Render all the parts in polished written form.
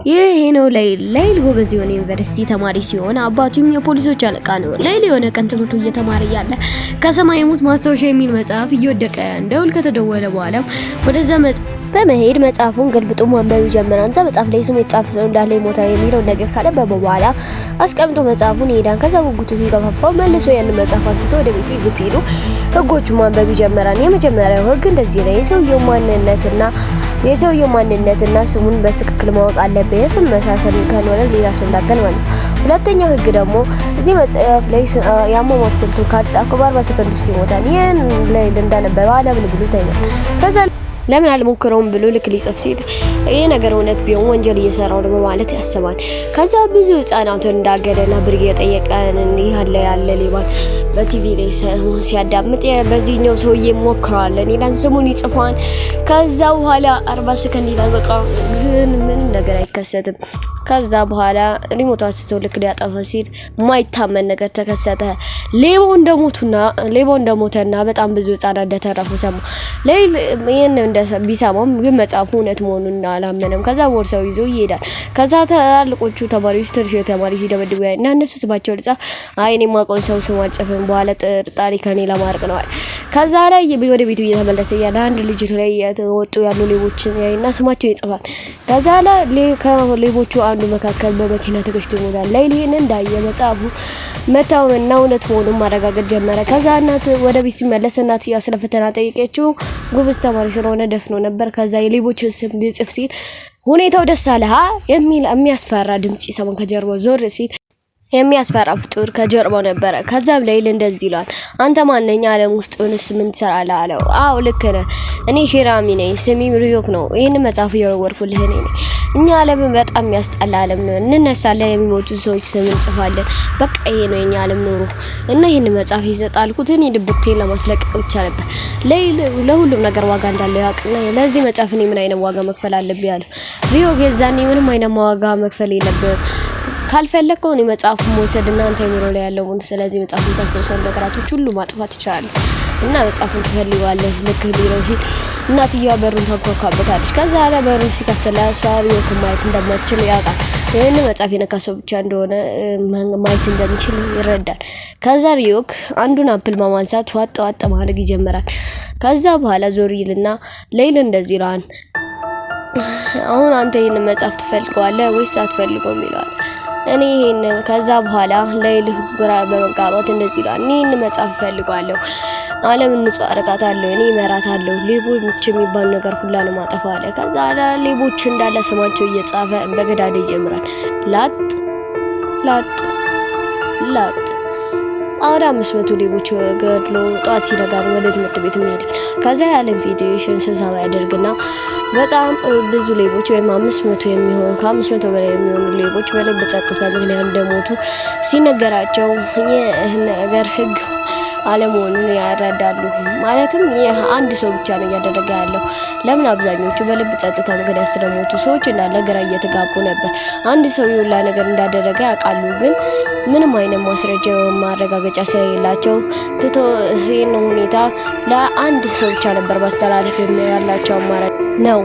ይሄ ነው ላይል ጎበዝ የሆነ ዩኒቨርሲቲ ተማሪ ሲሆን አባቱም የፖሊሶች አለቃ ነው። ላይል የሆነ ቀን ትምህርቱ እየተማረ ያለ ከሰማይ ሙት ማስታወሻ የሚል መጽሐፍ እየወደቀ እንደውል ከተደወለ በኋላ ወደዛ በመሄድ መጽሐፉን ገልብጦ ማንበብ ይጀምራል። እዛ መጽሐፍ ላይ ስሙ የተጻፈ ሰው እንዳለ ይሞታል የሚለው ነገር ካነበበ በኋላ አስቀምጦ መጽሐፉን ይሄዳል። ከዛ ጉጉቱ ሲገፋፋው መልሶ ያን መጽሐፍ አንስቶ ወደ ቤቱ ይዞት ሄዶ ህጎቹን ማንበብ ይጀምራል። የመጀመሪያው ህግ እንደዚህ ነው። የሰውየው ማንነትና ስሙን በትክክል ማወቅ አለበት። የስም መሳሰል ከሆነ ሌላ ሰው እንዳገል ማለት ነው። ሁለተኛው ህግ ደግሞ እዚህ መጽሐፍ ላይ ያሟሟት ስልቱ ካጻፈ በ40 ሰከንድ ውስጥ ይሞታል። ይሄን ላይ እንዳነበበ አለምን ብሎ ተኛል። ከዛ ለምን አልሞክረውም ብሎ ልክ ሊጽፍ ሲል ይሄ ነገር እውነት ቢሆን ወንጀል እየሰራው ነው ማለት ያስባል። ከዛ ብዙ ህፃናትን እንዳገደና ብር እየጠየቀን ያለ ሌባን በቲቪ ላይ ሲያዳምጥ በዚህኛው ሰውዬ ሞክረዋለን ይላል። ስሙን ይጽፋል። ከዛ በኋላ 40 ሰከንድ ይላል። በቃ ግን ምንም ነገር አይከሰትም። ከዛ በኋላ ሪሞት አንስቶ ልክ ሊያጠፋ ሲል ማይታመን ነገር ተከሰተ። ሌባው እንደሞተና በጣም ብዙ ህፃናት እንደተረፉ ሰማ። ይሄን ቢሰማም ግን መጽሐፉ እውነት መሆኑን አላመነም። ከዛ ቦርሳው ይዞ ይሄዳል። ከዛ ታላልቆቹ ተማሪዎች ትርሽ ተማሪ ሲደበድቡ እና እነሱ ስማቸው ልጻፍ እኔ ማቆን ሰው ስም አልጽፍም በኋላ ጥርጣሬ ከኔ ለማርቅ ነው አለ። ከዛ ላይ ወደ ቤቱ እየተመለሰ ያለ አንድ ልጅ ላይ ወጡ ያሉ ሌቦችን ያይና ስማቸው ይጽፋል። ከዛ ላይ ከሌቦቹ አንዱ መካከል በመኪና ተገጭቶ ይሞታል። ላይ ይሄን እንዳየ መጽሐፉ መታወንና እውነት መሆኑን ማረጋገጥ ጀመረ። ከዛ እናት ወደ ቤት ሲመለስ እናት ያስለፈተና ጠይቀችው። ጉብዝ ተማሪ ስለሆነ ደፍኖ ነበር። ከዛ የሌቦች ስም ሊጽፍ ሲል ሁኔታው ደስ አለህ የሚል የሚያስፈራ ድምጽ ይሰማን። ከጀርባው ዞር ሲል የሚያስፈራ ፍጡር ከጀርባው ነበረ። ከዛም ላይል እንደዚህ ይላል፣ አንተ ማንኛ ዓለም ውስጥ ምን ትሰራለህ አለው። አው ልክ ነህ፣ እኔ ሼራሚ ነኝ፣ ስሜም ሪዮክ ነው። ይሄን መጽሐፍ የወረወርኩልህ እኔ ነኝ። እኛ ዓለም በጣም ያስጠላ ዓለም ነው። እንነሳለን፣ የሚሞቱ ሰዎች ስም እንጽፋለን። በቃ ይሄ ነው የኛ ዓለም ኑሮ እና ይሄን መጽሐፍ ይዘጣልኩት እኔ ድብቴን ለማስለቀቅ ብቻ ነበር። ለሁሉም ነገር ዋጋ እንዳለው ያውቅና ለዚህ መጽሐፍ እኔ ምን አይነት ዋጋ መክፈል አለብኝ አለው። ሪዮክ የዛኔ ምንም አይነት ዋጋ መክፈል የለብህም ካልፈለከው እኔ መጽሐፍ መውሰድና አንተ አይምሮ ላይ ያለው ስለዚህ መጽሐፍ ታስተውሰው ነገራቶች ሁሉ ማጥፋት ይችላል እና መጽሐፉን ትፈልጋለህ ልክ ሊለው ሲል እናትየዋ በሩን ታንኳኳበታለች። ከዛ አለ በሩን ሲከፍትላት እሷ ሪዮክ ማየት እንደማትችል ያውቃል። ይሄን መጽሐፍ የነካሰው ብቻ እንደሆነ ማየት እንደሚችል ይረዳል። ከዛ ሪዮክ አንዱን አፕል በማንሳት ዋጥ ማድረግ ይጀምራል። ከዛ በኋላ ዞር ይልና ሌይል እንደዚህ ይላል፣ አሁን አንተ ይሄን መጽሐፍ ትፈልገዋለህ ወይስ አትፈልገውም ይለዋል። እኔ ይሄን ከዛ በኋላ ሌይል ግራ በመጋባት እንደዚህ ይላል፣ እኔ ይሄን መጽሐፍ ፈልጋለሁ፣ ዓለምን ንጹህ አረጋታለሁ፣ እኔ እመራታለሁ፣ ሌቦች የሚባል ነገር ሁላ ነው ማጠፋው አለ። ከዛ ሌቦች እንዳለ ስማቸው እየጻፈ በገዳደ ይጀምራል። ላጥ አውራ 500 ሌቦች ገድሎ ጧት ሲነጋር ወደ ትምህርት ቤት ይሄዳል። ከዛ የዓለም ፌዴሬሽን ስብሰባ ያደርግና በጣም ብዙ ሌቦች ወይም 500 የሚሆኑ ከ500 በላይ የሚሆኑ ሌቦች በልብ ጸጥታ ምክንያት እንደሞቱ ሲነገራቸው ይህ ነገር ህግ አለመሆኑን ያረዳሉ። ማለትም ይህ አንድ ሰው ብቻ ነው እያደረገ ያለው። ለምን አብዛኞቹ በልብ ጸጥታ ምክንያት ስለሞቱ ሰዎች እንዳለ ግራ እየተጋቡ ነበር። አንድ ሰው ይውላ ነገር እንዳደረገ ያውቃሉ፣ ግን ምንም አይነት ማስረጃ ወይም ማረጋገጫ ስለሌላቸው ትቶ ይህን ሁኔታ ለአንድ ሰው ብቻ ነበር ማስተላለፍ ያላቸው አማራጭ ነው።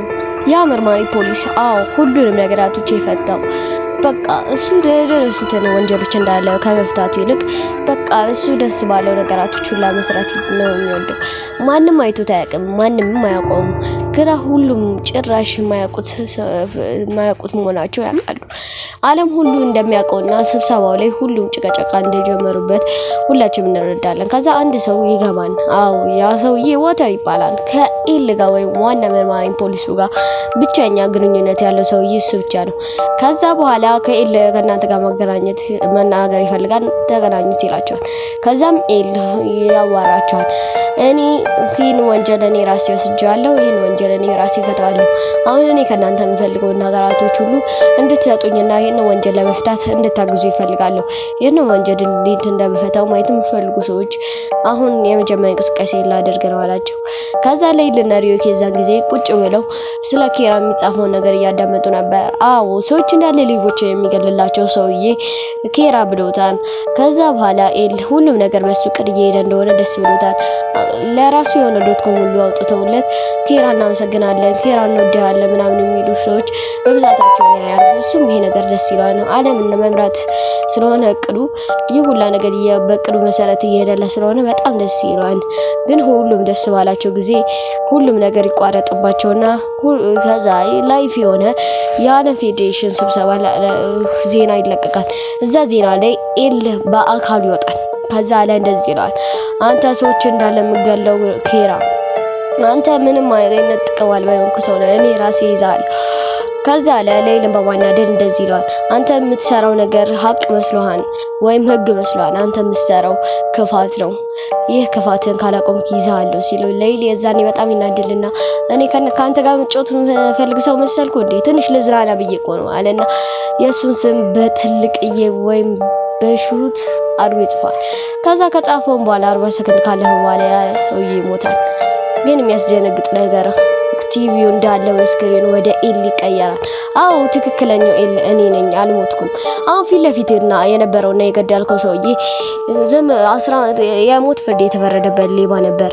ያ መርማሪ ፖሊስ ሁሉንም ነገራቶች የፈታው በቃ እሱ ደረሱትን ወንጀሎች እንዳለ ከመፍታቱ ይልቅ በቃ እሱ ደስ ባለው ነገራቶች ሁሉ መስራት ነው የሚወደው። ማንም አይቶት አያውቅም፣ ማንንም አያውቀውም። ግራ ሁሉም ጭራሽ ማያውቁት መሆናቸው ያውቃሉ። ዓለም ሁሉ እንደሚያውቀውና ስብሰባው ላይ ሁሉም ጭቀጨቃ እንደጀመሩበት ሁላችንም እንረዳለን። ከዛ አንድ ሰው ይገባል። ያ ሰውዬ ዋተር ይባላል። ከኤል ጋር ወይም ዋና መርማሪ ፖሊሱ ጋር ብቸኛ ግንኙነት ያለው ሰውዬ እሱ ብቻ ነው። ከዛ በኋላ ከኤል ከእናንተ ጋር መናገር ይፈልጋል፣ ተገናኙት ይላቸዋል። ከዛም ኤል ያዋራቸዋል። እኔ ይህን ወንጀል እኔ ራሴ ወስጃለሁ፣ ይህን ወንጀል እኔ ራሴ ፈታዋለሁ። አሁን እኔ ከእናንተ የምፈልገው ነገራቶች ሁሉ እንድትሰጡኝና ይህን ወንጀል ለመፍታት እንድታግዙ ይፈልጋለሁ። ይህን ወንጀል እንዴት እንደምፈታው ማየት የምፈልጉ ሰዎች አሁን የመጀመሪያ እንቅስቃሴ ላደርግ ነው አላቸው። ከዛ ላይ ለናሪዮክ የዛን ጊዜ ቁጭ ብለው ስለ ኬራ የሚጻፈውን ነገር እያዳመጡ ነበር። ሰዎች እንዳለ ሌቦች የሚገልላቸው ሰውዬ ኬራ ብለውታል። ከዛ በኋላ ኤል ሁሉም ነገር በሱ ቅድ እየሄደ እንደሆነ ደስ ብሎታል። ለራሱ የሆነ .com ሁሉ አውጥተውለት ኬራ እናመሰግናለን፣ ኬራ እንወድሃለን ምናምን የሚሉ ሰዎች በብዛታቸው ነው ያያል። እሱም ይሄ ነገር ደስ ይላል ነው ዓለምን መምራት ስለሆነ እቅዱ ይህ ሁላ ነገር በእቅዱ መሰረት እየሄደለ ስለሆነ በጣም ደስ ይላል። ግን ሁሉም ደስ ባላቸው ጊዜ ሁሉም ነገር ይቋረጥባቸውና ከዛ ላይፍ የሆነ የዓለም ፌዴሬሽን ስብሰባ ዜና ይለቀቃል። እዛ ዜና ላይ ኤል በአካል ይወጣል። ከዛ ላይ እንደዚህ ይላል፣ አንተ ሰዎች እንዳለ የምገለው ኬራ፣ አንተ ምንም አይነት ጥቅም አልባ የሆንክ ሰው ነህ፣ እኔ ራሴ ይዛል። ከዛ ሌሊን በማናደድ እንደዚህ ይላል፣ አንተ የምትሰራው ነገር ሀቅ መስሎሃል ወይም ህግ መስሎሃል፣ አንተ የምትሰራው ክፋት ነው፣ ይህ ክፋትን ካላቆምክ ይዛለሁ ሲለው ሌሊ የዛኔ በጣም ይናደድና እኔ ካንተ ጋር መጫወት ፈልግ ሰው መሰልኩ እንዴ ትንሽ ልዝራና ብዬ እኮ ነው አለና የሱን ስም በትልቅዬ ወይም በሹት አድርጎ ይጽፋል። ከዛ ከጻፈውን በኋላ 40 ሰከንድ ካለፈ በኋላ ሰውዬ ይሞታል። ግን የሚያስደነግጥ ነገር ቲቪው እንዳለው ስክሪን ወደ ኤል ይቀየራል። አዎ ትክክለኛው ኤል እኔ ነኝ፣ አልሞትኩም። አሁን ፊት ለፊትና የነበረውና የገደልከው ሰውዬ የሞት ፍርድ የተፈረደበት ሌባ ነበር።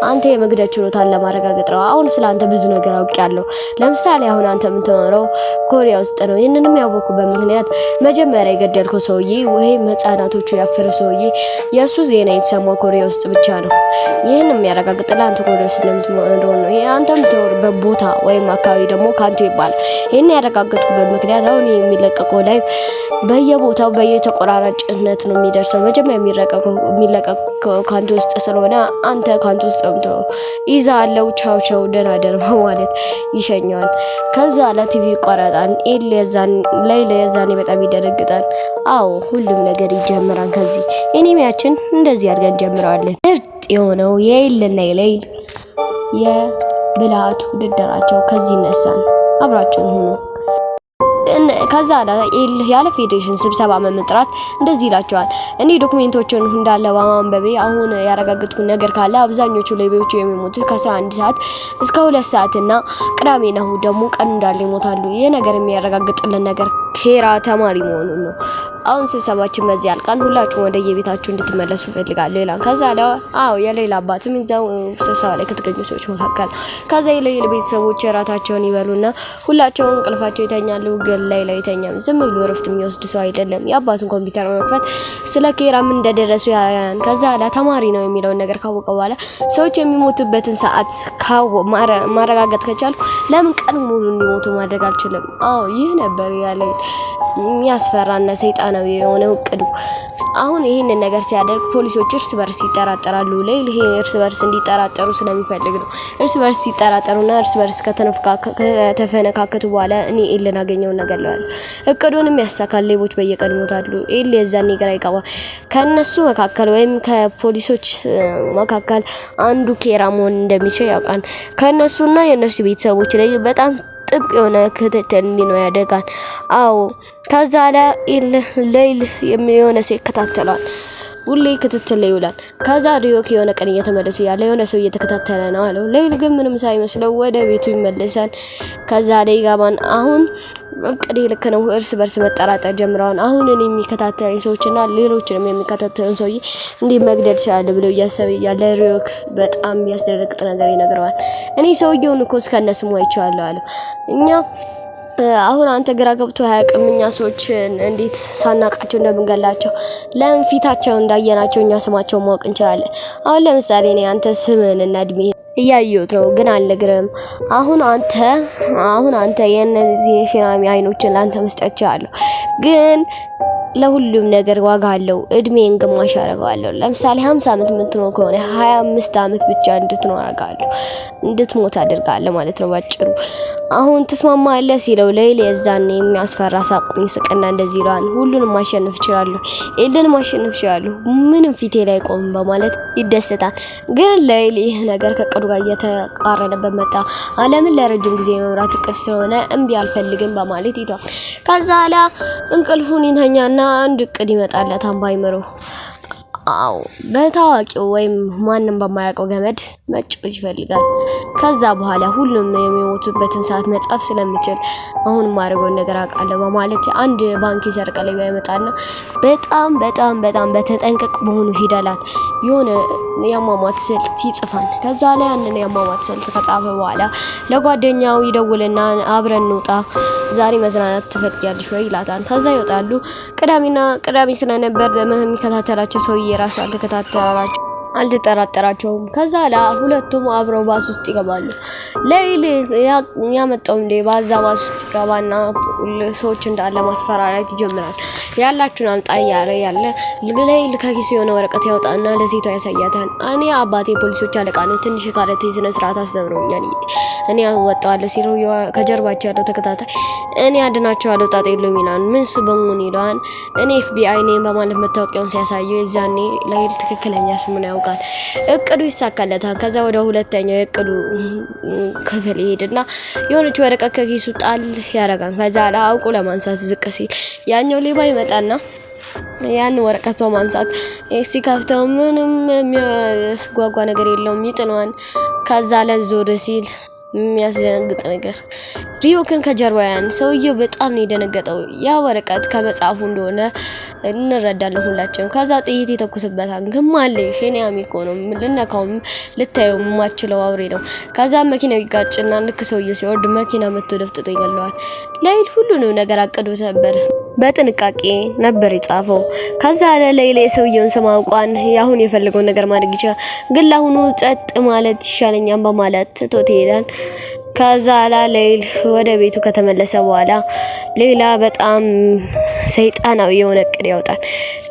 አንተ የመግደል ችሎታን ለማረጋገጥ ነው። አሁን ስላንተ ብዙ ነገር አውቄያለሁ። ለምሳሌ አሁን አንተ የምትኖረው ኮሪያ ውስጥ ነው። ይህንንም ያወኩበት ምክንያት መጀመሪያ የገደልከው ሰውዬ ወይም ህፃናቶቹ ያፈረ ሰውዬ የሱ ዜና የተሰማው ኮሪያ ውስጥ ብቻ ነው። ይህን የሚያረጋግጥልህ አንተ ኮሪያ ውስጥ ለምትኖር ነው። አንተ የምትኖርበት ቦታ ወይም አካባቢ ደግሞ ካንቱ ይባላል። ይህን ያረጋገጥኩበት ምክንያት አሁን የሚለቀቀው ላይ በየቦታው በየተቆራራጭነት ነው የሚደርሰው። መጀመሪያ የሚለቀቀው ካንቱ ውስጥ ስለሆነ አንተ ካንቱ ውስጥ ነው ይዛለው ቻው ቻው ደህና ደር ማለት ይሸኛል። ከዛ ለቲቪ ይቆረጣል። ኤል የዛኔ በጣም ይደነግጣል። አዎ ሁሉም ነገር ይጀምራል። ከዚህ ኤኒሜያችን እንደዚህ አድርገን እንጀምራለን። ምርጥ የሆነው የኤልና የሌል የብልሃት ውድድራቸው ከዚህ ይነሳል። አብራችሁን ሁኑ። ከዛ ኤል ያለ ፌዴሬሽን ስብሰባ መጥራት እንደዚህ ይላቸዋል። እኔ ዶክሜንቶችን እንዳለ በማንበቤ አሁን ያረጋግጥኩት ነገር ካለ አብዛኞቹ ሌቦች የሚሞቱት ከ11 ሰዓት እስከ 2 ሰዓት እና ቅዳሜና እሁድ ደግሞ ቀን እንዳለ ይሞታሉ። ይሄ ነገር የሚያረጋግጥልን ነገር ኬራ ተማሪ መሆኑን ነው። አሁን ስብሰባችን በዚህ ያልቃል። ሁላችሁም ወደ የቤታችሁ እንድትመለሱ ፈልጋለሁ ይላል። ከዛ የሌላ አባትም እዛው ስብሰባ ላይ ከተገኙ ሰዎች መካከል ከዛ የሌላ ቤተሰቦች እራታቸውን ይበሉና ሁላቸውም እንቅልፋቸው ይተኛሉ። ግን ሌላ አይተኛም። ዝም ብሎ እረፍት የሚወስድ ሰው አይደለም። የአባቱን ኮምፒውተር በመክፈት ስለ ኬራ ምን እንደደረሱ ያያን። ከዛ ተማሪ ነው የሚለውን ነገር ካወቀ በኋላ ሰዎች የሚሞቱበትን ሰዓት ማረጋገጥ ከቻልኩ ለምን ቀን ሙሉ እንዲሞቱ ማድረግ አልችልም? አዎ ይህ ነበር ያለ የሚያስፈራና ሰይጣናዊ የሆነው እቅዱ። አሁን ይሄንን ነገር ሲያደርግ ፖሊሶች እርስ በርስ ይጠራጠራሉ። ሌሊ ይሄ እርስ በርስ እንዲጠራጠሩ ስለሚፈልግ ነው። እርስ በርስ ይጠራጠሩና እርስ በርስ ከተፈነካከቱ በኋላ እኔ ኤልን አገኘው ነገር ነው። እቅዱንም ያሳካል። ሌቦች በየቀኑ ይሞታሉ። ኤል የዛኔ ግራ ይገባል። ከነሱ መካከል ወይም ከፖሊሶች መካከል አንዱ ኬራ መሆን እንደሚችል ያውቃል። ከነሱና የነሱ ቤተሰቦች ላይ በጣም ጥብቅ የሆነ ክትትል እንዲኖር ያደርጋል። አዎ ከዛ ሌል የሆነ ሰው ይከታተላል። ሁሌ ክትትል ላይ ይውላል። ከዛ ሪዮክ የሆነ ቀን እየተመለሰ ያለ የሆነ ሰው እየተከታተለ ነው አለው። ሌል ግን ምንም ሳይመስለው ወደ ቤቱ ይመለሳል። ከዛ ላይ ጋባን አሁን እቅዴ ልክ ነው። እርስ በርስ መጠራጠር ጀምረዋል። አሁን እኔ የሚከታተሉኝ ሰዎችና ሌሎችንም የሚከታተሉን ሰውዬ እንዲህ መግደል ይችላል ብለው እያሰበ ያለ ሪዮክ በጣም የሚያስደነግጥ ነገር ይነግረዋል። እኔ ሰውየውን እኮ እስከነስሙ አይቼዋለሁ አለው። አሁን አንተ ግራ ገብቶ አያውቅም። እኛ ሰዎች እንዴት ሳናቃቸው እንደምንገላቸው ለምን ፊታቸው እንዳየናቸው እኛ ስማቸው ማወቅ እንችላለን። አሁን ለምሳሌ እኔ አንተ ስምን እና እድሜ እያየሁት ነው ግን አልነግርህም። አሁን አንተ የነዚህ የሽራሚ አይኖችን ላንተ መስጠት ይችላል። ግን ለሁሉም ነገር ዋጋ አለው። እድሜን ግማሽ አደርጋለሁ። ለምሳሌ 50 አመት የምትኖር ከሆነ 25 አመት ብቻ እንድትኖር አደርጋለሁ፣ እንድትሞት አደርጋለሁ ማለት ነው ባጭሩ። አሁን ተስማማለህ ሲለው ሌሊ የዛኔ የሚያስፈራ ሳቁኝ ስቅና እንደዚህ ይላል፣ ሁሉንም ማሸነፍ እችላለሁ፣ ኤልን ማሸነፍ እችላለሁ፣ ምንም ፊቴ ላይ ቆም በማለት ይደሰታል። ግን ሌሊ ይህ ነገር ከቅዱ ጋር እየተቃረነበት መጣ። ዓለምን ለረጅም ጊዜ መምራት እቅድ ስለሆነ እምቢ አልፈልግም በማለት ይተዋል። ከዛ እንቅልፉን ይተኛና አንድ እቅድ ይመጣለታል ባይምሮ። አዎ በታዋቂው ወይም ማንም በማያውቀው ገመድ መጫወት ይፈልጋል። ከዛ በኋላ ሁሉም የሚሞቱበትን ሰዓት መጻፍ ስለሚችል አሁን ማድረገውን ነገር አውቃለሁ በማለት አንድ ባንክ ይሰርቃል ይመጣና በጣም በተጠንቀቅ በሆኑ ፊደላት የሆነ የአሟሟት ስልት ይጽፋል። ከዛ ላይ ያንን የአሟሟት ስልት ከጻፈ በኋላ ለጓደኛው ይደውልና አብረን እንውጣ ዛሬ መዝናናት ትፈልጊያለሽ ወይ ይላታል። ከዛ ይወጣሉ። ቅዳሜ ስለነበር የሚከታተላቸው ሰውዬ ራሱ አልተጠራጠራቸውም። ከዛ ሁለቱም አብረው ባስ ውስጥ ይገባሉ። ሌይል ያመጣው እንደ ባዛ ባስ ውስጥ ይገባና ሰዎች እንዳለ ማስፈራራት ይጀምራል። ያላችሁን አምጣ ያለ ሌይል ከኪሱ የሆነ ወረቀት ያወጣና ለሴቷ ያሳያታል። እኔ አባቴ ፖሊሶች አለቃ ነው፣ ትንሽ ካረቴ ስነ ስርዓት አስተምሮኛል፣ እኔ አወጣዋለሁ ሲሉ ከጀርባቸው ያለው ተከታታይ እኔ አድናቸዋለሁ ጣጣ የለውም ይላል። ምን ስበሙን ይላል። እኔ FBI ነኝ በማለት መታወቂያውን ሲያሳየው የዛኔ ሌይል ትክክለኛ ስሙን ያውቃል። እቅዱ ይሳካለታል። ከዛ ወደ ሁለተኛው የእቅዱ ክፍል ይሄድና የሆነች ወረቀት ከኪሱ ጣል ያረጋል። ከዛ አውቆ ለማንሳት ዝቅ ሲል ያኛው ሌባ ይመጣና ያን ወረቀት በማንሳት ሲከፍተው ምንም የሚያስጓጓ ነገር የለውም፣ ይጥነዋል። ከዛ ለዞር ሲል የሚያስደነግጥ ነገር ሪዮክን ከጀርባያን ሰውየው በጣም ነው የደነገጠው። ያ ወረቀት ከመጻፉ እንደሆነ እንረዳለን ሁላችንም። ከዛ ጥይት ይተኩስበታል። ግማለሽ የኔ አሚኮ ነው ልነካውም ልታየው የማትችለው አውሬ ነው። ከዛ መኪናው ይጋጭና ልክ ሰውየው ሲወርድ መኪና መጥቶ ደፍጥጦ ይገለዋል። ሌይል ሁሉንም ነገር አቅዶ ነበር፣ በጥንቃቄ ነበር የጻፈው። ከዛ ሌይል የሰውየውን ስም አውቋን ያሁን የፈለገውን ነገር ማድረግ ይችላል፣ ግን ለአሁኑ ጸጥ ማለት ይሻለኛል በማለት ትቶት ይሄዳል። ከዛ ሌይል ወደ ቤቱ ከተመለሰ በኋላ ሌላ በጣም ሰይጣናዊ የሆነ እቅድ ያወጣል።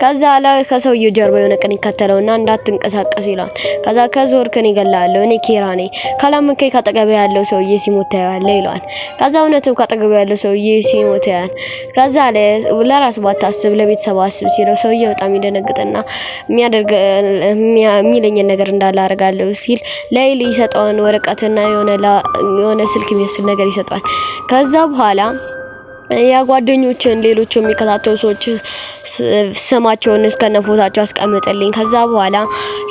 ከዛ ከሰውየው ጀርባ የሆነ ቀን ይከተለውና እንዳትንቀሳቀስ ይላል። ከዛ ከዞርክን ይገላለሁ እኔ ኬራ ነኝ፣ ካላመንከኝ ካጠገብ ያለው ሰውዬ ሲሞት ታያለህ ይለዋል። ከዛ እውነትም ካጠገብ ያለው ሰውዬ ሲሞት ያያል። ከዛ ለራስ ባታስብ ለቤተሰብ አስብ ሲለው ሰውዬው በጣም ይደነግጥና የሚለኝን ነገር እንዳለ አደርጋለሁ ሲል ሌይል ይሰጠውን ወረቀትና የሆነ ስልክ የሚመስል ነገር ይሰጣል። ከዛ በኋላ ያጓደኞችን ሌሎች የሚከታተሉ ሰዎች ስማቸውን እስከነ ፎታቸው አስቀምጥልኝ፣ ከዛ በኋላ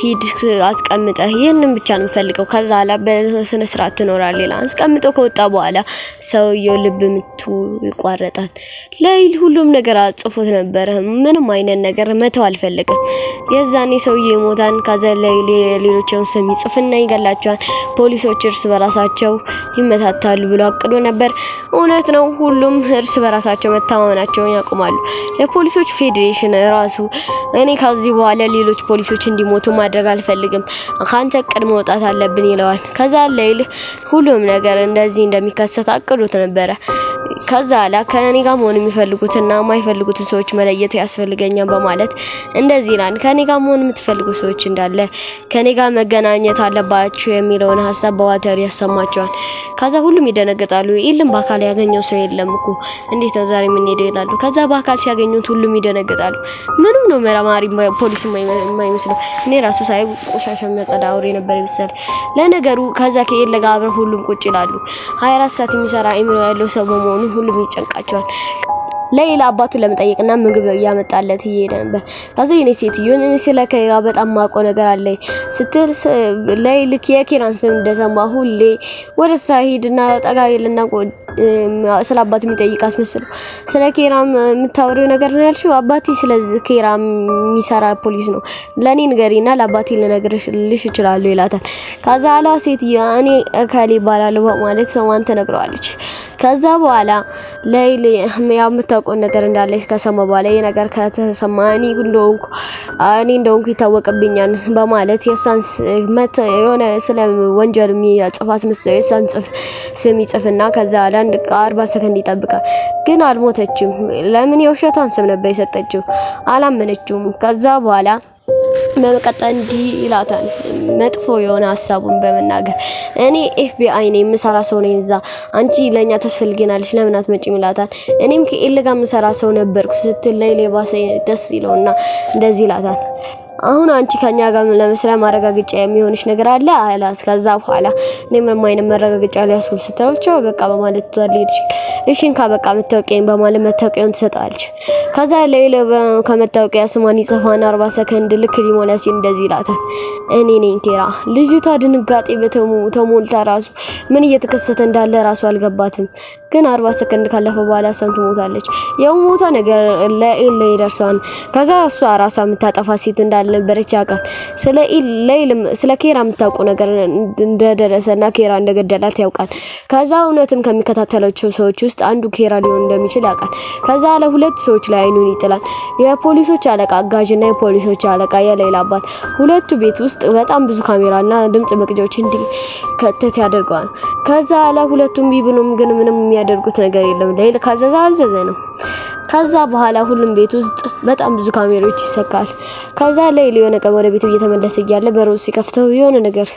ሂድ አስቀምጠህ ይሄንን ብቻ ነው የምፈልገው፣ ከዛ በስነ ስርዓት ትኖራለህ ይላል። አስቀምጦ ከወጣ በኋላ ሰውየው ልብ ምቱ ይቋረጣል። ሌይል ሁሉም ነገር አጽፎት ነበር፣ ምንም አይነት ነገር መተው አልፈለገም። የዛኔ ሰውየው ይሞታል። ከዛ ሌይል ሌሎችን ስም ይጽፍና ይገላቸዋል። ፖሊሶች እርስ በራሳቸው ይመታታሉ ብሎ አቅዶ ነበር። እውነት ነው፣ ሁሉም እርስ በራሳቸው መተማመናቸውን ያቆማሉ። የፖሊሶች ፌዴሬሽን ራሱ እኔ ከዚህ በኋላ ሌሎች ፖሊሶች እንዲሞቱ ማድረግ አልፈልግም፣ ካንተ ቅድመ መውጣት አለብን ይለዋል። ከዛ ሌይል ሁሉም ነገር እንደዚህ እንደሚከሰት አቅዶት ነበረ። ከዛ ከኔ ጋር መሆን የሚፈልጉትና የማይፈልጉትን ሰዎች መለየት ያስፈልገኛል በማለት እንደዚህ ይላል። ከኔ ጋር መሆን የምትፈልጉ ሰዎች እንዳለ ከኔ ጋር መገናኘት አለባችሁ የሚለውን ሀሳብ በዋተር ያሰማቸዋል። ከዛ ሁሉም ይደነግጣሉ። ኢልም በአካል ያገኘው ሰው የለም እኮ እንዴት ነው ዛሬ ምን ሄደው ይላሉ። ከዛ በአካል ሲያገኙት ሁሉም ይደነግጣሉ። ምንም ነው መራማሪ ፖሊስ የማይመስለው። እኔ ራሱ ሳይ ቆሻሻ የሚያጸዳ አውሬ ነበር ይመስል። ለነገሩ ከዛ ከኤል ጋር አብረው ሁሉም ቁጭ ይላሉ። 24 ሰዓት የሚሰራ አይምሮ ያለው ሰው በመሆኑ ሁሉም ይጨንቃቸዋል። ሌይል አባቱን ለመጠየቅና ምግብ እያመጣለት ይሄድ ነበር። ከዛ የኔ ሴትዮ ስለ ኬራ በጣም ማቆ ነገር አለ ስትል ሌይል የኬራን ስም እንደሰማ ሁሌ ወደ ሳሂድና ጠጋይልና ስለ አባቱ የሚጠይቅ አስመስለው ስለ ኬራም የምታወሪው ነገር ነው ያልሽው? አባቴ ስለዚህ ኬራ የሚሰራ ፖሊስ ነው፣ ለኔ ንገሪና ለአባቴ ልነግርልሽ እችላለሁ ይላታል። ከዛ ሴትዮ እኔ እከሌ ይባላል በማለት ሰማን ተነግረዋለች። ከዛ በኋላ ሌይል የምታውቀው ነገር እንዳለ ከሰማ በኋላ ይሄ ነገር ከተሰማ እኔ እንደሆንኩ ይታወቅብኛል በማለት የሷን የሆነ ስለ ወንጀል የሚጽፍ አስመስለው የሷን ስም ይጽፍና ከዛ 40 ሰከንድ ይጠብቃል። ግን አልሞተችም። ለምን? የውሸቷን ስም ነበር የሰጠችው። አላመነችውም። ከዛ በኋላ በመቀጠል እንዲህ ይላታል፣ መጥፎ የሆነ ሀሳቡን በመናገር እኔ FBI ነኝ፣ የምሰራ ሰው ነኝ እዛ፣ አንቺ ለኛ ተስፈልገናለሽ ለምን አትመጪም ይላታል። እኔም ከኤል ጋር የምሰራ ሰው ነበርኩ ስትል ሌይል ባሰ ደስ ይለውና እንደዚህ ይላታል፣ አሁን አንቺ ከኛ ጋር ለመስራት ማረጋገጫ የሚሆንሽ ነገር አለ አላስ። ከዛ በኋላ እኔ ምንም አይነት መረጋገጫ ሊያስቆም ስትራቸው በቃ በማለት ትወልይልሽ እሺን ካበቃ መታወቂያን በማለት መታወቂያን ትሰጣለች። ከዛ ሌላ ከመታወቂያ ስሟን ይጽፋና 40 ሰከንድ ልክ ሊሞላ ሲል እንደዚህ ይላታል እኔ ነኝ ኬራ። ልጅቷ ድንጋጤ ተሞልታ ራሱ ምን እየተከሰተ እንዳለ ራሱ አልገባትም። ግን 40 ሰከንድ ካለፈ በኋላ ሰው ትሞታለች። ያው ሞታ ነገር ለኤል ይደርሷል። ከዛ እሷ ራሷ የምታጠፋ ሴት እንዳልነበረች ያውቃል። ስለ ኬራ የምታውቀው ነገር እንደደረሰና ኬራ እንደገደላት ያውቃል። ከዛ እውነትም ከሚከታተላቸው ሰዎች ውስጥ አንዱ ኬራ ሊሆን እንደሚችል ያውቃል። ከዛ ለሁለት ሰዎች ላይ አይኑን ይጥላል። የፖሊሶች አለቃ አጋዥና የፖሊሶች አለቃ የሌላ አባት ሁለቱ ቤት ውስጥ በጣም ብዙ ካሜራና ድምጽ መቅጃዎች እንዲከተት ያደርጋል። ከዛ ለሁለቱም ቢብሉም ግን ምንም የሚያደርጉት ነገር የለም። ሌላ ካዘዘ ነው። ከዛ በኋላ ሁሉም ቤት ውስጥ በጣም ብዙ ካሜራዎች ይሰካል። ከዛ ሌላ የሆነ ቀን ወደ ቤቱ እየተመለሰ እያለ በሩን ሲከፍተው የሆነ ነገር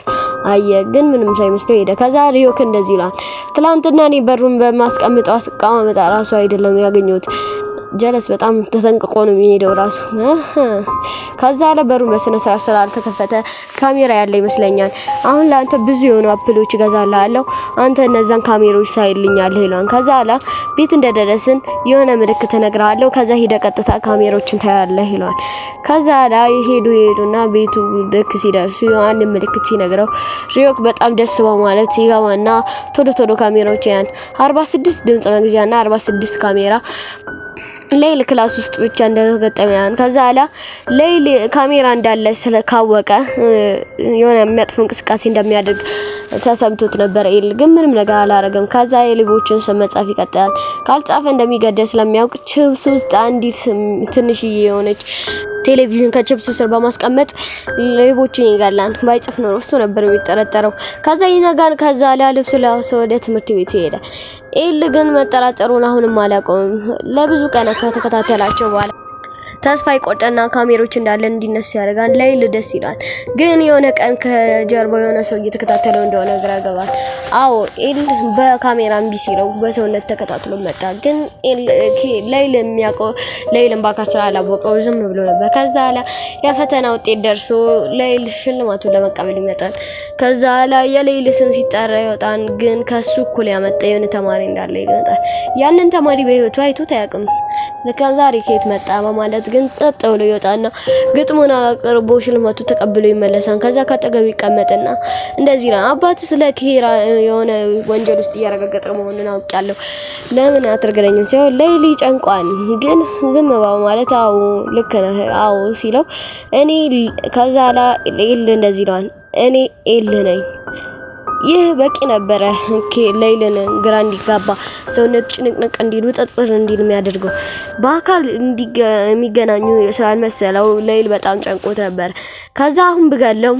አየ፣ ግን ምንም ሳይመስለው ሄደ። ከዛ ሪዮክ እንደዚህ ይላል ትላንትና እኔ በሩን በማስቀምጠው አስቀማመጣ ራሱ አይደለም ያገኘሁት ጀለስ በጣም ተጠንቅቆ ነው የሚሄደው ራሱ። ከዛ ለበሩን በስነ ስርዓት ስላልተከፈተ ካሜራ ያለ ይመስለኛል። አሁን ላንተ ብዙ የሆኑ አፕሎች እገዛልሃለሁ አንተ እነዛን ካሜራዎች ታይልኛለህ ይላል። ከዛ ቤት እንደደረስን የሆነ ምልክት እነግርሃለሁ ከዛ ሄደ ቀጥታ ካሜራዎችን ታያለህ ይላል። ከዛ ይሄዱና ቤቱ ልክ ሲደርሱ ያን ምልክት ሲነግረው ሪዮክ በጣም ደስ በማለት ይገባና ቶሎ ካሜራዎች ያን 46 ድምጽ መግዣና 46 ካሜራ ሌል ክላስ ውስጥ ብቻ እንደተገጠመያን። ከዛ ሌል ካሜራ እንዳለ ስለካወቀ የሆነ የሚያጥፉ እንቅስቃሴ እንደሚያደርግ ተሰምቶት ነበር። ኤል ግን ምንም ነገር አላረገም። ከዛ የሌቦችን ስም መጻፍ ይቀጥላል። ካልጻፈ እንደሚገደል ስለሚያውቅ ቺፕስ ውስጥ አንዲት ትንሽዬ የሆነች ቴሌቪዥን ከቺፕሱ ስር በማስቀመጥ ሌቦችን ይገላል። ባይጽፍ ነው እሱ ነበር የሚጠረጠረው። ከዛ ይነጋን። ከዛ ልብሱ ለብሶ ወደ ትምህርት ቤቱ ይሄዳል። ኤል ግን መጠራጠሩን አሁንም አላቆምም። ለብዙ ቀን ከተከታተላቸው በኋላ ተስፋ ይቆርጥና ካሜራዎች እንዳለ እንዲነሱ ያደርጋል። ሌይል ደስ ይላል። ግን የሆነ ቀን ከጀርባው የሆነ ሰው እየተከታተለው እንደሆነ ግራ ገባል። አዎ ኤል በካሜራ ቢሲለው በሰውነት ተከታትሎ መጣ። ግን ሌይል የሚያውቀው ሌይልን ባካስ ስላላወቀው ዝም ብሎ ነበር። ከዛ የፈተና ውጤት ደርሶ ሌይል ሽልማቱን ለመቀበል ይመጣል። ከዛ የሌይል ስም ሲጠራ ይወጣል። ግን ከሱ እኩል ያመጣ የሆነ ተማሪ እንዳለ ይገጣል። ያንን ተማሪ በህይወቱ አይቶት አያውቅም። ለካዛሪ ከየት መጣ በማለት ግን ጸጥ ብሎ ይወጣና ግጥሙን አቅርቦ ሽልማቱ ተቀብሎ ይመለሳል። ከዛ ካጠገቡ ይቀመጥና እንደዚህ ነው አባት ስለ ኬራ የሆነ ወንጀል ውስጥ እያረጋገጠ መሆኑን አውቃለሁ ለምን አትርገረኝም ሲለው ሌይል ጨንቋን ግን ዝም በማለት አዎ ልክ ነህ አዎ ሲለው እኔ ከዛ ሌይል እንደዚህ ነው እኔ ኤል ነኝ። ይህ በቂ ነበረ ሌይልን ግራ እንዲጋባ ሰውነት ጭንቅንቅ እንዲሉ ጥጥር እንዲል የሚያደርገው በአካል የሚገናኙ ስላልመሰለው ሌይል በጣም ጨንቆት ነበር። ከዛ አሁን ብገለው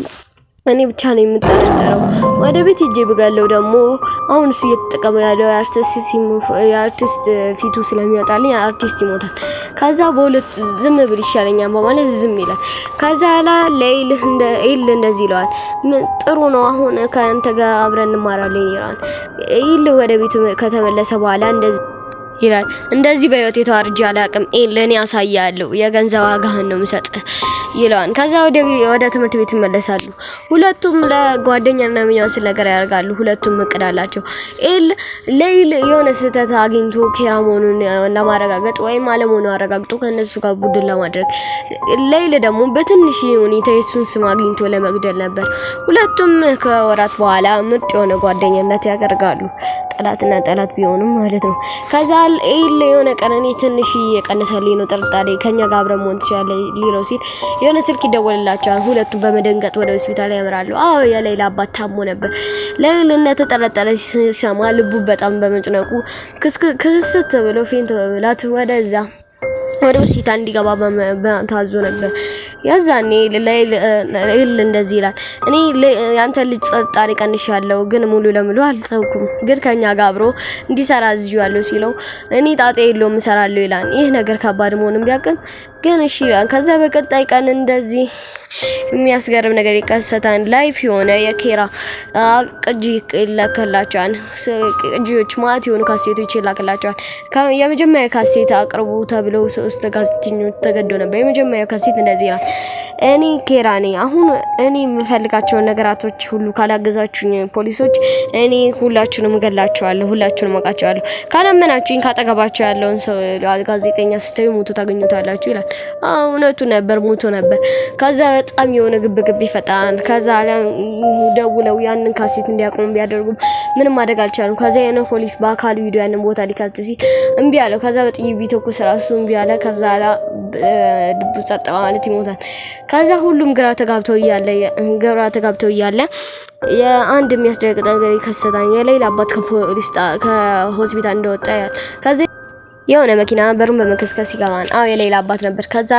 እኔ ብቻ ነው የምጠረጠረው ወደ ቤት ሄጄ ብገለው ደግሞ አሁን እሱ እየተጠቀመ ያለው የአርቲስት ፊቱ ስለሚወጣልኝ አርቲስት ይሞታል። ከዛ በሁለት ዝም ብል ይሻለኛል በማለት ዝም ይላል። ከዛ ሌይል ኤል እንደዚህ ይለዋል ጥሩ ነው አሁን ከአንተ ጋር አብረን እንማራለን ይላል። ኤል ወደ ቤቱ ከተመለሰ በኋላ እንደዚህ ይላል እንደዚህ በህይወት የተዋርጃ አላቅም ለኔ ያሳያለሁ የገንዘብ ዋጋህን ነው የምሰጥህ ይላል። ከዛ ወደ ትምህርት ቤት ይመለሳሉ። ሁለቱም ለጓደኛና የሚያስል ነገር ያደርጋሉ። ሁለቱም እቅድ አላቸው። ሌይል የሆነ ስህተት አግኝቶ ኬራ መሆኑን ለማረጋገጥ ወይም አለመሆኑን አረጋግጦ ከነሱ ጋር ቡድን ለማድረግ ሌይል ደግሞ በትንሽ ሁኔታ የሱን ስም አግኝቶ ለመግደል ነበር። ሁለቱም ከወራት በኋላ ምርጥ የሆነ ጓደኝነት ያደርጋሉ። ጠላትና ጠላት ቢሆኑም ማለት ነው። ከዛ ኤል የሆነ ቀን ትንሽ እየቀነሰልኝ ነው ጥርጣሬ ከኛ ጋር አብረን መሆን ትችላለህ ሊለው ሲል የሆነ ስልክ ይደወልላቸዋል። ሁለቱም በመደንገጥ ወደ ሆስፒታል ያመራሉ። አዎ የሌላ አባት ታሞ ነበር። ሌይል እንደተጠረጠረ ሲሰማ ልቡ በጣም በመጭነቁ ክስት ብሎ ፌንት በመብላት ወደ ሆስፒታል እንዲገባ ታዞ ነበር። ያዛኔ ሌይል እንደዚህ ይላል እኔ ያንተ ልጅ ጥርጣሬ ቀንሻለሁ ግን ሙሉ ለሙሉ አልተውኩም ግን ከኛ ጋር አብሮ እንዲሰራ አዝዣለሁ ሲለው እኔ ጣጣ የለውም እሰራለሁ ይላል። ይህ ነገር ከባድ መሆኑን ቢያውቅም ግን እሺ ይላል። ከዛ በቀጣይ ቀን እንደዚህ የሚያስገርም ነገር ይከሰታል። ላይፍ የሆነ የኬራ ቅጂ ይላክላቸዋል። ቅጂዎች ማለት የሆኑ ካሴቶች ይላክላቸዋል። የመጀመሪያ ካሴት አቅርቡ ተብለው 3 ጋዜጠኞች ተገዶ ነበር። የመጀመሪያው ካሴት እንደዚህ ይላል እኔ ኬራ ነኝ። አሁን እኔ የምፈልጋቸው ነገራቶች ሁሉ ካላገዛችሁኝ ፖሊሶች እኔ ሁላችሁንም ገላችኋለሁ፣ ሁላችሁንም አውቃችኋለሁ። ካላመናችሁኝ ካጠገባችሁ ያለውን ሰው ጋዜጠኛ ስታዩ ሞቶ ታገኙታላችሁ ይላል። እውነቱ ነበር፣ ሞቶ ነበር። ከዛ በጣም የሆነ ግብግብ ይፈጣን። ከዛ ደውለው ያንን ካሴት እንዲያቆሙ ቢያደርጉም ምንም ማድረግ አልቻሉም። ከዛ የሆነ ፖሊስ በአካል ቪዲዮ ያንን ቦታ ሊከት ሲል እምቢ አለው። ከዛ በጥይት ቢተኩስ ራሱ እምቢ አለ። ከዛ ልቡ ጸጥ ማለት ይሞታል። ከዛ ሁሉም ግራ ተጋብተው እያለ የአንድ የሚያስደነግጥ ነገር ይከሰታል። የሌላ አባት ከሆስፒታል እንደወጣ ከዛ የሆነ መኪና በሩን በመከስከስ ይገባል። የሌላ አባት ነበር። ከዛ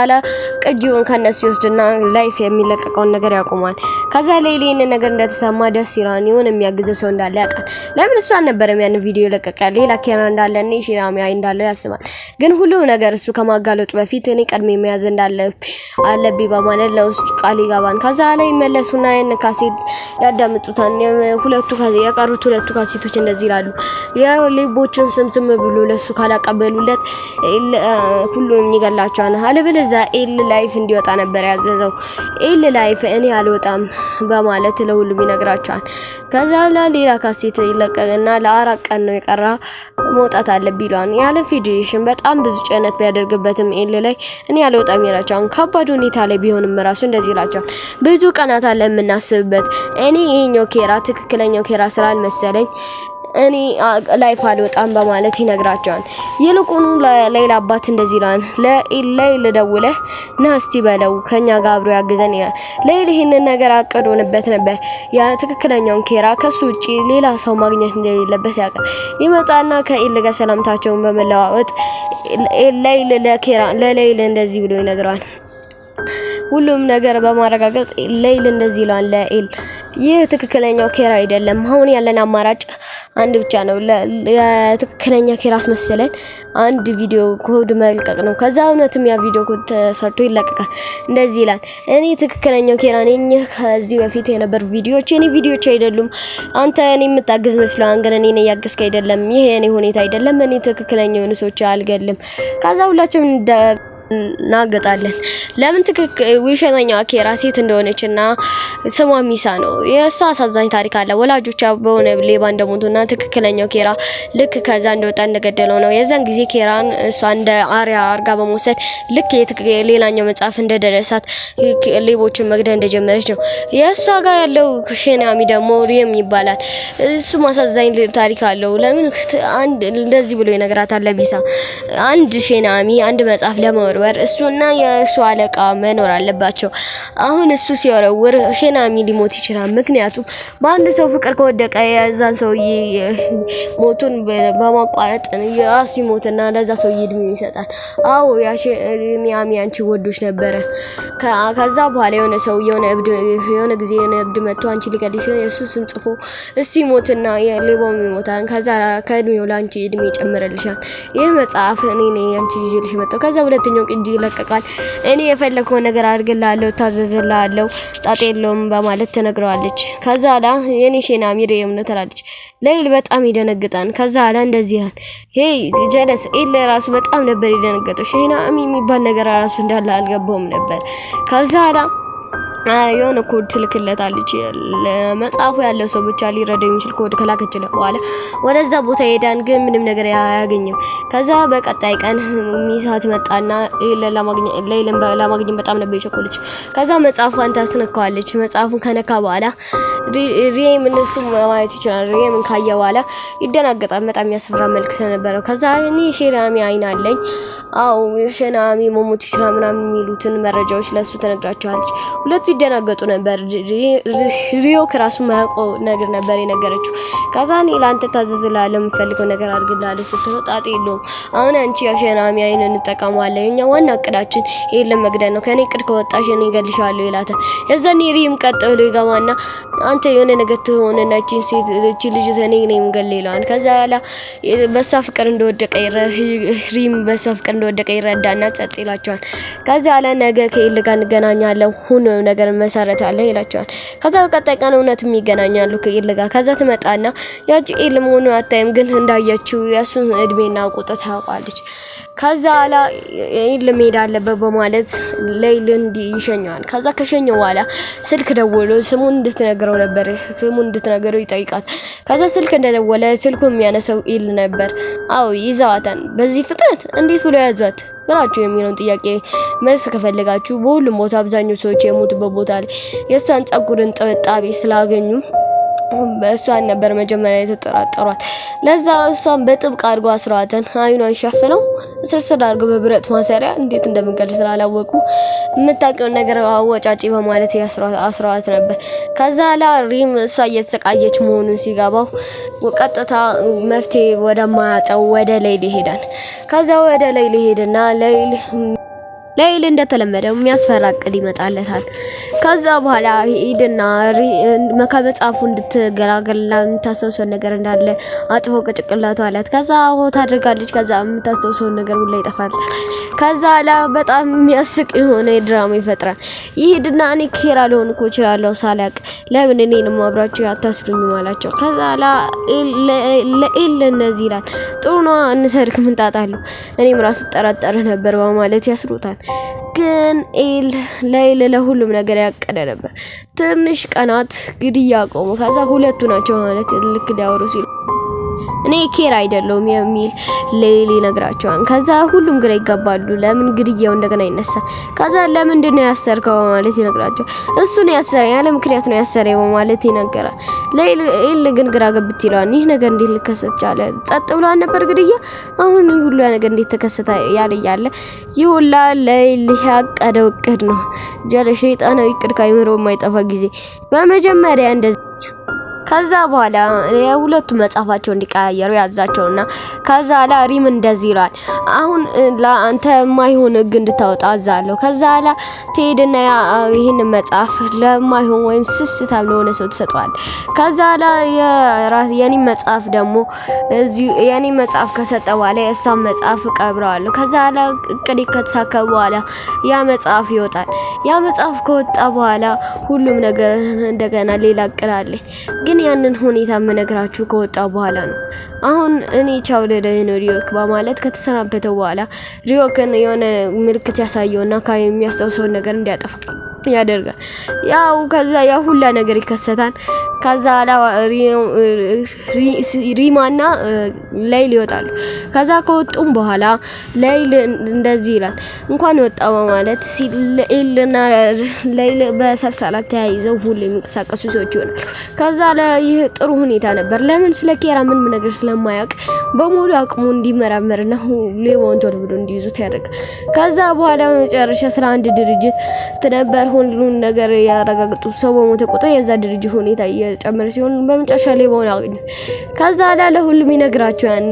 ቅጂውን ከነሱ ይወስድና ላይፍ የሚለቀቀውን ነገር ያቆማል። ከዛ ሌሊን ነገር እንደተሰማ ደስ ይላል። ይሁን የሚያግዘው ሰው እንዳለ ያውቃል። ለምን እሱ አልነበረም ያን ቪዲዮ የለቀቀ ሌላ ኬራ እንዳለ እኔ ሺራሚ እንዳለ ያስባል። ግን ሁሉ ነገር እሱ ከማጋለጡ በፊት እኔ ቀድሜ መያዝ አለብኝ በማለት ለውስጡ ቃል ይገባል። ከዛ ላይ መለሱና ያን ካሴት ያዳምጡታል። የቀሩት ሁለቱ ካሴቶች እንደዚህ ይላሉ። የሌቦችን ስም ብሎ ለሱ ካላቀበሉ ሁሉም ይገላቸዋል። አለበለዚያ ኤል ላይፍ እንዲወጣ ነበር ያዘዘው። ኤል ላይፍ እኔ አልወጣም በማለት ለሁሉም ይነግራቸዋል። ከዛ ሌላ ካሴት ይለቀቅና ለ4 ቀን ነው የቀራ መውጣት አለብኝ ይላል። ያለ ፌዴሬሽን በጣም ብዙ ጭነት ቢያደርግበትም ኤል ላይ እኔ አልወጣም ይላቸዋል። ከባድ ሁኔታ ላይ ቢሆንም ራሱ እንደዚህ ይላቸዋል። ብዙ ቀናት አለ የምናስብበት። እኔ ይሄኛው ኬራ ትክክለኛው ኬራ ስላልመሰለኝ እኔ ላይፍ አልወጣም በማለት ይነግራቸዋል። ይልቁኑ ለሌላ አባት እንደዚህ ይላል። ለኤል ደውለህ ና እስቲ በለው ከኛ ጋር አብሮ ያግዘን ይላል። ሌላ ይሄንን ነገር አቅዶንበት ነበር። ያ ትክክለኛውን ኬራ ከሱ ውጪ ሌላ ሰው ማግኘት እንደሌለበት ያውቃል። ይመጣና ከኤል ጋር ሰላምታቸውን በመለዋወጥ ለሌላ እንደዚህ ብሎ ይነግረዋል። ሁሉም ነገር በማረጋገጥ ሌላ እንደዚህ ይላል ለኤል ይህ ትክክለኛው ኬራ አይደለም። አሁን ያለን አማራጭ አንድ ብቻ ነው። ለትክክለኛ ኬራ አስመስለን አንድ ቪዲዮ ኮድ መልቀቅ ነው። ከዛ እውነትም ያ ቪዲዮ ኮድ ተሰርቶ ይለቀቃል። እንደዚህ ይላል። እኔ ትክክለኛው ኬራ ነኝ። ከዚህ በፊት የነበሩ ቪዲዮዎች እኔ ቪዲዮዎች አይደሉም። አንተ እኔ የምታግዝ መስሎህ ግን እኔ ነኝ ያገዝከ አይደለም። ይሄ እኔ ሁኔታ አይደለም። እኔ ትክክለኛውን ሰዎች አልገልም። ከዛ ሁላችንም እናገጣለን። ለምን ውሸተኛዋ ኬራ ሴት እንደሆነችና ስሟ ሚሳ ነው። የእሷ አሳዛኝ ታሪክ አለ። ወላጆቿ በሆነ ሌባ እንደሞቱና ትክክለኛው ኬራ ልክ ከዛ እንደወጣ እንደገደለው ነው። የዛን ጊዜ ኬራን እሷ እንደ አሪያ አርጋ በመውሰድ ልክ ሌላኛው መጽሐፍ እንደደረሳት ሌቦችን መግደል እንደጀመረች ነው። የእሷ ጋር ያለው ሼናሚ ደግሞ ሪም ይባላል። እሱ አሳዛኝ ታሪክ አለው። ለምን እንደዚህ ብሎ ይነግራታል ለሚሳ አንድ ሼናሚ አንድ መጽሐፍ ለመወርወር እሱና የእሱ አለቃ መኖር አለባቸው። አሁን እሱ ሲወረውር ሼናሚ ሊሞት ይችላል። ምክንያቱም በአንድ ሰው ፍቅር ከወደቀ የዛን ሰውዬ ሞቱን በማቋረጥ የራሱ ሞትና ለዛ ሰውዬ እድሜው ይሰጣል። ያ ሼናሚ አንቺ ወዶች ነበረ። ከዛ በኋላ የሆነ ጊዜ የሆነ እብድ መጥቶ አንቺ ሊገልሽ የሱ ስም ጽፎ እሱ ሞትና የሌባው ይሞታል። ከዛ ከእድሜው ላንቺ እድሜ ይጨምርልሻል። ይህ መጽሐፍ እኔ ነኝ አንቺ ይዤልሽ መጣሁ። ከዛ ሁለተኛው ቅጂ ይለቀቃል። እኔ የፈለከው ነገር አድርግልሃለሁ፣ ታዘዝልሃለሁ፣ ጣጣ የለውም በማለት ተነግረዋለች። ከዛ የኔ ሼናሚ ሪም ነው ትላለች። ሌል በጣም ይደነግጣል። ከዛ እንደዚህ ይላል። ጀለስ ኤል ራሱ በጣም ነበር ይደነገጠው። ሼናሚ የሚባል ነገር ራሱ እንዳለ አልገባውም ነበር። ከዛ የሆነ ኮድ ትልክለታለች። ለመጽሐፉ ያለው ሰው ብቻ ሊረዳው የሚችል ኮድ ከላከችለት በኋላ ወደዛ ቦታ ሄዳን ግን ምንም ነገር አያገኝም። ከዛ በቀጣይ ቀን ሚሳት መጣና ለማግኘት በጣም ነበር የቸኮለች። ከዛ መጽሐፏን ታስነካዋለች። መጽሐፉን ከነካ በኋላ ሪም እነሱ ማየት ይችላል። ሪምን ካየ በኋላ ይደናገጣል። በጣም የሚያስፈራ መልክ ስለነበረው ከዛ እኔ ሼናሚ አይን አለኝ ሼናሚ መሞት ይችላል ምናምን የሚሉትን መረጃዎች ለሱ ተነግራቸዋለች። ሁለቱ ይደናገጡ ነበር። ሪዮ ከራሱ ማያውቀው ነገር ነበር የነገረችው። ከዛ እኔ ላንተ ታዘዝልሃለሁ የምፈልገው ነገር አድርግልሃለሁ ስትለው ጣጣ የለውም። አሁን አንቺ ሼናሚ አይን እንጠቀማለን። እኛ ዋና እቅዳችን ይሄን ለመግደል ነው። ከኔ እቅድ ከወጣሽ እኔ እገልሻለሁ ይላታል። የዛኔ ሪም ቀጥ ብሎ ይገባና አንተ የሆነ ነገር ትሆንና እቺ ልጅ እኔ ነኝ የምገል ይለዋል። ከዛ በሷ ፍቅር እንደወደቀ ሪም በሷ ፍቅር እንደወደቀ ይረዳና ጸጥ ይላቸዋል። ከዛ ነገ ከኤል ጋር እንገናኛለን ሁሉ ነገር መሰረታለን ይላቸዋል። ከዛ በቀጣይ ቀን እውነትም ይገናኛሉ ከኤል ጋር። ከዛ ትመጣና ያቺ ኤል መሆኑን አታይም፣ ግን እንዳያችው ያሱን እድሜና ቁጥር ታውቃለች። ከዛ አላ ኤል መሄድ አለበት በማለት ሌይልን ይሸኛል። ከዛ ከሸኘው በኋላ ስልክ ደውሎ ስሙን እንድትነግረው ይጠይቃት። ከዛ ስልክ እንደደወለ ስልኩን የሚያነሳው ኤል ነበር። አዎ ይዘዋታል። በዚህ ፍጥነት እንዴት ብሎ ያዟት ብላችሁ የሚለውን ጥያቄ መልስ ከፈለጋችሁ በሁሉም ቦታ አብዛኛው ሰዎች የሞቱበት ቦታ ላይ የእሷን ጸጉርን ጥብጣቤ ስላገኙ በእሷን ነበር መጀመሪያ የተጠራጠሯት። ለዛ እሷን በጥብቅ አድርጎ አስሯታን አይኗን ሸፍነው ስርስር አድርጎ በብረት ማሰሪያ እንዴት እንደምንገል ስላላወቁ የምታውቀውን ነገር አወጫጭ በማለት አስሯት ነበር። ከዛ ሪም እሷ እየተሰቃየች መሆኑን ሲገባው ቀጥታ መፍትሄ ወደማያጣው ወደ ሌይል ይሄዳል። ከዛ ወደ ሌይል ይሄድና ሌይል እንደተለመደው የሚያስፈራ እቅድ ይመጣለታል። ከዛ በኋላ ሄድና ከመጽሐፉ እንድትገላገልና የምታስተውሰው ነገር እንዳለ አጥፎ ከጭቅላቷ አላት። ከዛ ታደርጋለች። ከዛ የምታስተውሰው ነገር ሁሉ ይጠፋል። ከዛ በጣም የሚያስቅ የሆነ ድራማ ይፈጥራል። ይሄድና እኔ ኬራ ልሆን እኮ እችላለሁ ሳላቅ ለምን እኔንም አብራችሁ ያታስሩኝ ማላቸው። ከዛ ለኤል እነዚህ ይላል ጥሩ ነው እንሰርክ ምንጣጣለሁ እኔም ራሱ ጠራጠረ ነበር በማለት ያስሩታል። ግን ሌይል ለሁሉም ነገር ያቀደ ነበር። ትንሽ ቀናት ግድያ ቆሙ። ከዛ ሁለቱ ናቸው ማለት ልክ ሊያወሩ ሲሉ እኔ ኬር አይደለም የሚል ሌይል ይነግራቸዋል። ከዛ ሁሉም ግራ ይጋባሉ። ለምን ግድያው እንደገና ይነሳል? ከዛ ለምንድን ነው ያሰርከው ማለት ይነግራቸው። እሱ ነው ያሰረኝ ያለ ምክንያት ነው ያሰረኝ ማለት ይነገራል። ሌይል ግን ግራ ገብት ይለዋል። ይህ ነገር እንዴት ሊከሰት ቻለ? ጸጥ ብሏል ነበር ግድያ፣ አሁን ሁሉ ነገር እንዴት ተከሰተ? ያለ ይሁላ ሌይል ያቀደው እቅድ ነው። ጀለ ሸይጣናዊ እቅድ ካይምሮ የማይጠፋ ጊዜ በመጀመሪያ እንደዚህ ከዛ በኋላ የሁለቱ መጽሐፋቸው እንዲቀያየሩ ያዛቸውና ከዛ ሪም እንደዚህ ይላል አሁን ለአንተ ማይሆን ህግ እንድታወጣ አዛለሁ። ከዛ ትሄድና ይሄን መጽሐፍ ለማይሆን ወይም ስስታም ለሆነ ሰው ተሰጥቷል። ከዛ የኔ መጽሐፍ ደግሞ የኔ መጽሐፍ ከሰጠ በኋላ የእሷን መጽሐፍ ቀብረዋለሁ። ከዛ እቅዴ ከተሳካ በኋላ ያ መጽሐፍ ይወጣል። ያ መጽሐፍ ከወጣ በኋላ ሁሉም ነገር እንደገና ሌላ እቅድ ግን ያንን ሁኔታ መነግራችሁ ከወጣ በኋላ ነው። አሁን እኔ ቻው ለደህና ሪዮክ በማለት ከተሰናበተው በኋላ ሪዮክን የሆነ ምልክት ያሳየውና የሚያስታውሰው ነገር እንዲያጠፋ ያደርጋል። ያው ከዛ ያ ሁላ ነገር ይከሰታል። ከዛ ሪማና ሌይል ይወጣሉ። ከዛ ከወጡም በኋላ ሌይል እንደዚህ ይላል እንኳን ወጣ በማለት ሌይልና ሌይል በሰልሰላት ተያይዘው ሁሉ የሚንቀሳቀሱ ሰዎች ይሆናሉ። ከዛ ይህ ጥሩ ሁኔታ ነበር። ለምን ስለ ኬራ ምን ነገር ስለማያውቅ በሙሉ አቅሙ እንዲመራመርና ሌባውን ቶሎ ብሎ እንዲይዙት ያደርጋል። ከዛ በኋላ መጨረሻ ስለ አንድ ድርጅት ተነበር ሁሉን ነገር ያረጋግጡ ሰው በሞተ ቁጥር የዛ ድርጅት ሁኔታ እየጨመረ ሲሆን በመጨረሻ ሌባውን አገኙ። ከዛ ለሁሉም ይነግራቸዋል።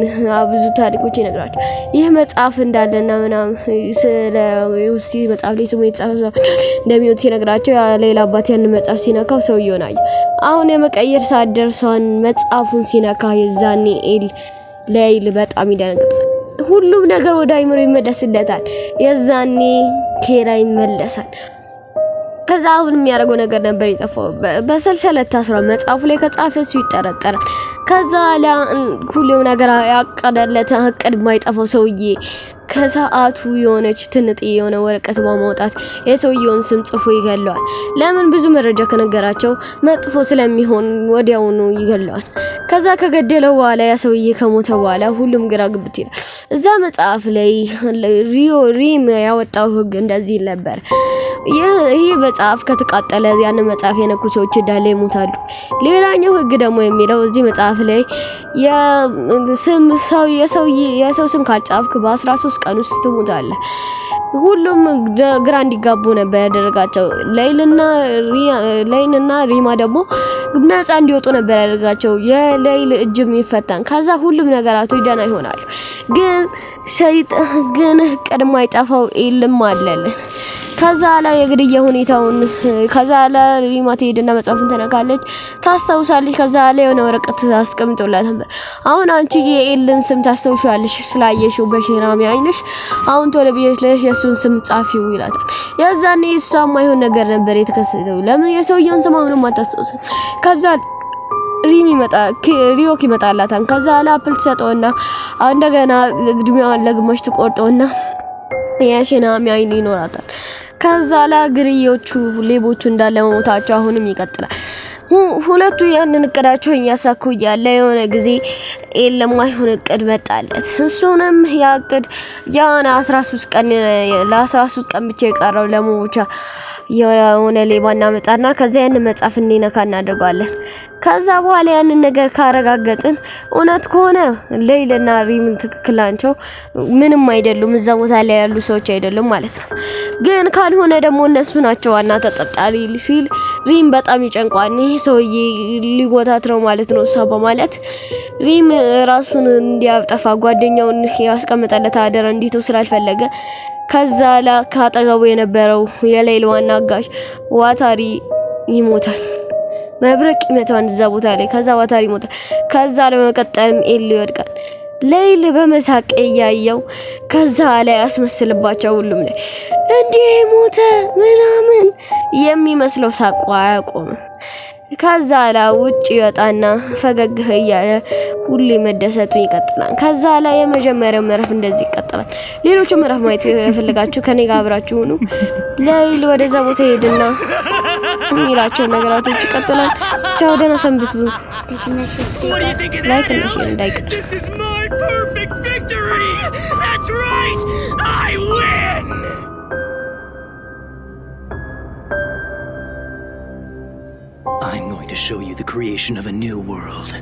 ብዙ ታሪኮች ይነግራቸዋል። ይህ መጽሐፍ እንዳለና ምናምን ስለ ዩሲ መጽሐፍ ላይ ስሙ የተጻፈ እንደሚወት ሲነግራቸው ሌላ አባት ያን መጽሐፍ ሲነካው ሰውየው ናየ አሁን የመቀየር ሰዓት ደርሷን መጽሐፉን ሲነካ የዛኔ ሌይል በጣም ይደነግጣል። ሁሉም ነገር ወደ አይምሮ ይመለስለታል። የዛኔ ኬራ ይመለሳል። ከዛ አሁን የሚያደርገው ነገር ነበር የጠፋው። በሰልሰለት ታስሮ መጽሐፉ ላይ ከጻፈ እሱ ይጠረጠራል። ከዛ ሁሉም ነገር ያቀደለት እቅድ የማይጠፋው ሰውዬ ከሰዓቱ የሆነች ትንጥ የሆነ ወረቀት በማውጣት የሰውየውን ስም ጽፎ ይገለዋል። ለምን ብዙ መረጃ ከነገራቸው መጥፎ ስለሚሆን ወዲያውኑ ይገለዋል። ከዛ ከገደለው በኋላ ያ ሰውዬ ከሞተ በኋላ ሁሉም ግራ ግብት ይላል። እዛ መጽሐፍ ላይ ሪም ያወጣው ህግ እንደዚህ ነበር። ይሄ መጽሐፍ ከተቃጠለ ያን መጽሐፍ የነኩ ሰዎች እንዳለ ይሞታሉ። ሌላኛው ህግ ደግሞ የሚለው እዚህ መጽሐፍ ላይ የሰው ስም ካልጻፍክ በ13 ቀን ውስጥ ትሞታለህ። ሁሉም ግራ እንዲጋቡ ነበር ያደረጋቸው። ሌይልና ሪማ ደግሞ ነፃ እንዲወጡ ነበር ያደረጋቸው። የሌይል እጅም ይፈታን። ከዛ ሁሉም ነገራቶች ደህና ይሆናሉ። ግን ቀድሞ አይጠፋው ኤልም አለልን። ከዛ የግድያ ሁኔታውን ከዛ ሪማ ትሄድና መጽሐፉን ተነካለች፣ ታስታውሳለች። ከዛ የሆነ ወረቀት አስቀምጦላት ነበር። አሁን አንቺ የኤልን ስም ታስታውሻለሽ ስላየሽው በሽራሚ አይንሽ፣ አሁን ቶሎ ብዬሽ የሱን ስም ጻፊው ይላታል። የዛኔ እሷ ማይሆን ነገር ነበር የተከሰተው። ለምን የሰውየውን ስም አሁንም አታስታውስም። ከዛ ሪዮክ ይመጣላታል። ከዛ አፕል ትሰጠውና እንደገና እድሜዋን ለግማሽ ትቆርጠውና የሽናሚ አይን ይኖራታል። ከዛ ግርዮቹ ሌቦቹ እንዳለ መሞታቸው አሁንም ይቀጥላል። ሁለቱ ያንን እቅዳቸው እያሳኩ ያለ የሆነ ጊዜ የማይሆን እቅድ መጣለት። እሱንም ያቅድ ያን 13 ቀን ለ13 ቀን ብቻ የቀረው ለሞቻ የሆነ ሌባና መጣና ከዛ ያን መጻፍ እንዲነካ እናደርጋለን። ከዛ በኋላ ያንን ነገር ካረጋገጥን እውነት ከሆነ ሌይልና ሪም ትክክል ናቸው፣ ምንም አይደሉም፣ እዛ ቦታ ላይ ያሉ ሰዎች አይደሉም ማለት ነው። ግን ካልሆነ ደግሞ እነሱ ናቸው ዋና ተጠርጣሪ ሲል ሪም በጣም ይጨንቋል። ይሄ ሰውዬ ሊጎታት ነው ማለት ነው ሰው በማለት ሪም ራሱን እንዲያጠፋ ጓደኛውን ያስቀምጠለት አደረ እንዲተው ስላልፈለገ ከዛ ካጠገቡ የነበረው የሌይል ዋና አጋዥ ዋታሪ ይሞታል። መብረቅ ይመታዋል እዛ ቦታ ላይ። ከዛ ዋታሪ ይሞታል። ከዛ ለመቀጠልም ኤል ይወድቃል። ሌይል በመሳቅ ያያየው ከዛ ላይ ያስመስልባቸው ሁሉም ላይ እንዴ ሞተ ምናምን የሚመስለው ሳቋ አያቆምም። ከዛ ውጭ ይወጣና ፈገግ እያለ ሁሌ መደሰቱ ይቀጥላል። ከዛ የመጀመሪያው ምዕራፍ እንደዚህ ይቀጥላል። ሌሎቹ ምዕራፍ ማየት የፈለጋችሁ ከኔ ጋር አብራችሁ ሁኑ። ሌይል ወደዛ ቦታ ሄድና ሚላቸው ነገራቶች ይቀጥላል። ቻው ደህና ሰንብቱ። ላይክ እና ሼር እንዳይቀር። Perfect victory! That's right! I win! I'm going to show you the creation of a new world.